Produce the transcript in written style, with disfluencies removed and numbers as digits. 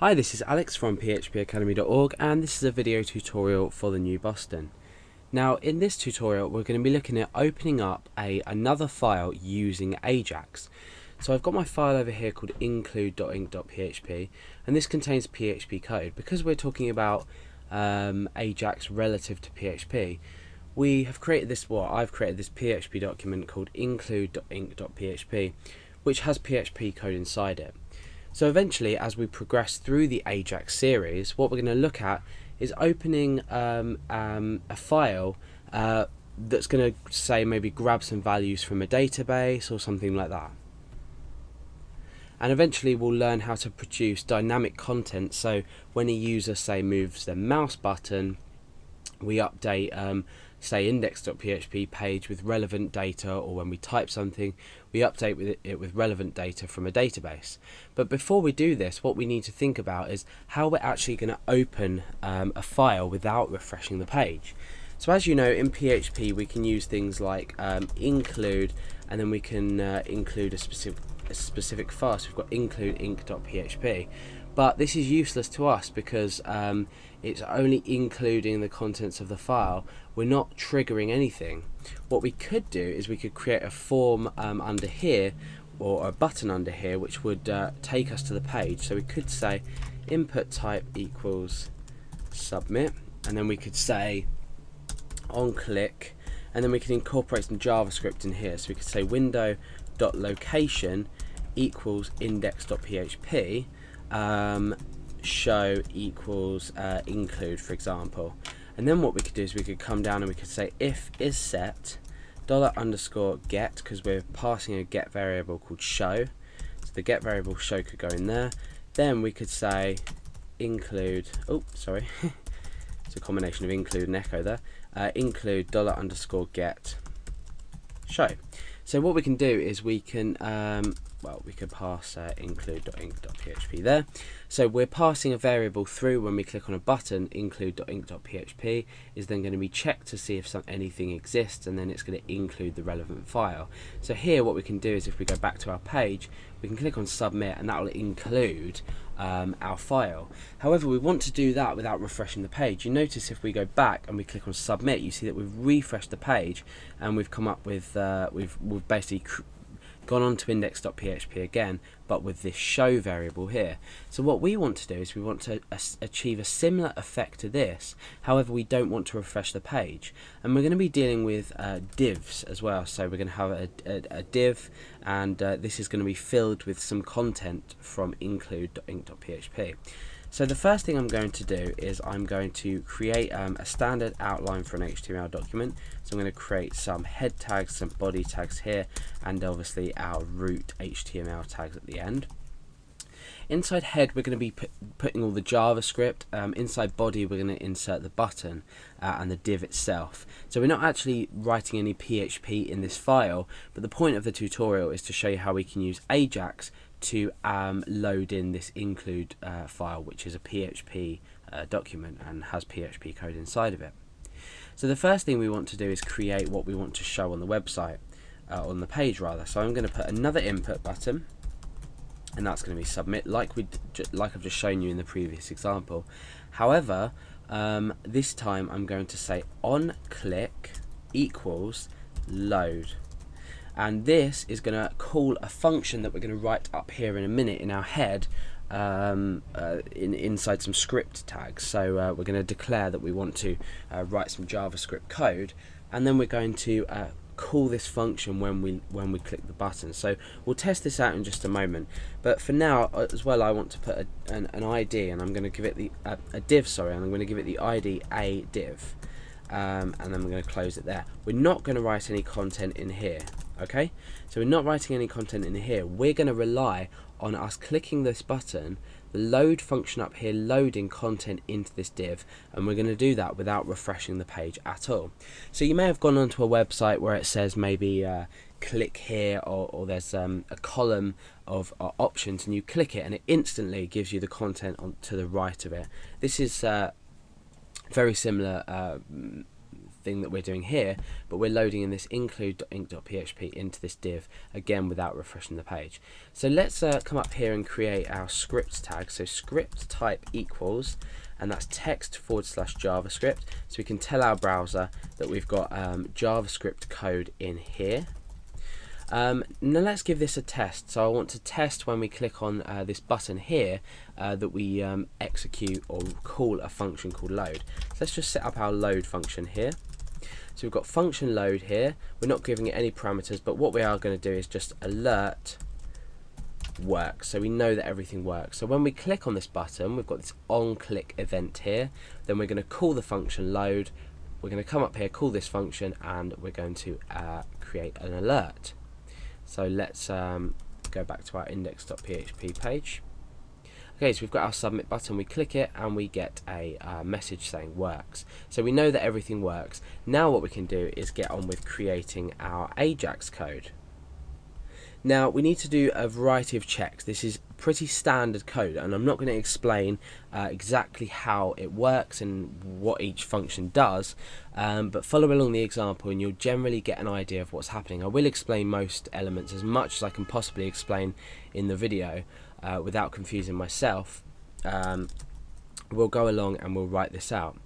Hi, this is Alex from phpacademy.org, and this is a video tutorial for the new Boston. Now, in this tutorial we're going to be looking at opening up another file using Ajax. So I've got my file over here called include.inc.php, and this contains PHP code. Because we're talking about Ajax relative to PHP, we have created this, I've created this PHP document called include.inc.php, which has PHP code inside it. So eventually, as we progress through the Ajax series, what we're going to look at is opening a file that's going to say maybe grab some values from a database or something like that. And eventually we'll learn how to produce dynamic content, so when a user, say, moves their mouse button, we update say index.php page with relevant data, or when we type something we update it with relevant data from a database. But before we do this, what we need to think about is how we're actually going to open a file without refreshing the page. So as you know, in PHP we can use things like include, and then we can include a specific file. So we've got include inc.php, but this is useless to us because it's only including the contents of the file. We're not triggering anything. What we could do is we could create a form under here, or a button under here, which would take us to the page. So we could say input type equals submit, and then we could say on click, and then we can incorporate some JavaScript in here. So we could say window.location equals index.php, show equals include, for example. And then what we could do is we could come down and we could say if is set $_get, because we're passing a get variable called show, so the get variable show could go in there. Then we could say include, it's a combination of include and echo there, include $_get show. So what we can do is we can we could pass include.inc.php there. So we're passing a variable through. When we click on a button, include.inc.php is then going to be checked to see if anything exists, and then it's going to include the relevant file. So here what we can do is, if we go back to our page, we can click on submit, and that will include our file. However, we want to do that without refreshing the page. You notice if we go back and we click on submit, you see that we've refreshed the page, and we've come up with we've basically gone on to index.php again, but with this show variable here. So what we want to do is we want to achieve a similar effect to this. However, we don't want to refresh the page, and we're going to be dealing with divs as well. So we're going to have a div, and this is going to be filled with some content from include.inc.php. So the first thing I'm going to do is I'm going to create a standard outline for an HTML document. So I'm going to create some head tags, some body tags here, and obviously our root HTML tags at the end. Inside head we're going to be putting all the JavaScript. Inside body we're going to insert the button and the div itself. So we're not actually writing any PHP in this file, but the point of the tutorial is to show you how we can use Ajax to load in this include file, which is a PHP document and has PHP code inside of it. So the first thing we want to do is create what we want to show on the website, on the page rather. So I'm going to put another input button, and that's going to be submit, like I've just shown you in the previous example. However, this time I'm going to say on click equals load. And this is going to call a function that we're going to write up here in a minute in our head, inside some script tags. So we're going to declare that we want to write some JavaScript code, and then we're going to call this function when we click the button. So we'll test this out in just a moment, but for now as well I want to put an ID, and I'm going to give it a div, and I'm going to give it the ID a div, and then we're going to close it there. We're not going to write any content in here. Okay, so we're not writing any content in here. We're going to rely on us clicking this button, the load function up here loading content into this div, and we're going to do that without refreshing the page at all. So you may have gone onto a website where it says maybe click here, or there's a column of options, and you click it and it instantly gives you the content to the right of it. This is very similar thing that we're doing here, but we're loading in this include.inc.php into this div again without refreshing the page. So let's come up here and create our script tag. So script type equals, and that's text/JavaScript, so we can tell our browser that we've got JavaScript code in here. Now let's give this a test. So I want to test when we click on this button here that we execute or call a function called load. So let's just set up our load function here. So we've got function load here. We're not giving it any parameters, but what we are going to do is just alert works, so we know that everything works. So when we click on this button, we've got this on click event here. Then we're going to call the function load. We're going to come up here, call this function, and we're going to create an alert. So let's go back to our index.php page. Okay, so we've got our submit button, we click it and we get a message saying works. So we know that everything works. Now what we can do is get on with creating our Ajax code. Now we need to do a variety of checks. This is pretty standard code, and I'm not going to explain exactly how it works and what each function does, but follow along the example and you'll generally get an idea of what's happening. I will explain most elements as much as I can possibly explain in the video without confusing myself. We'll go along and we'll write this out.